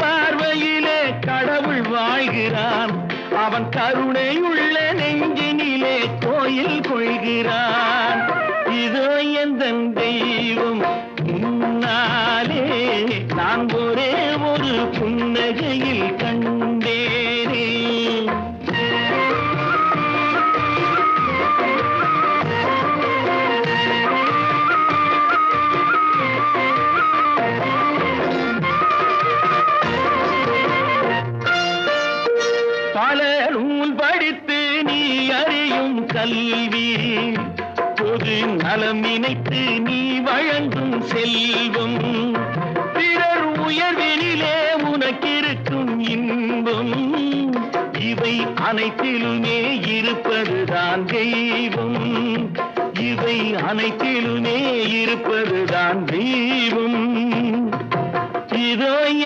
பார்வையிலே கடவுள் வாழ்கிறான். அவன் கருணையுள்ள நெஞ்சினிலே கோயில் கொள்கிறான். இதோ எந்தன் தெய்வம் முன்னாலே நான் ஒரே ஒரு புன்னகையில் கண்டேனே. பல நூல் படித்து நீ அறியும் கல்வி, பொது நலம் நினைத்து நீ வழங்கும் செல்வம், பிறர் உயர்வினிலே உனக்கிருக்கும் இன்பம், இவை அனைத்திலுமே இருப்பதுதான் தெய்வம். இவை அனைத்திலுமே இருப்பதுதான் தெய்வம். இதோ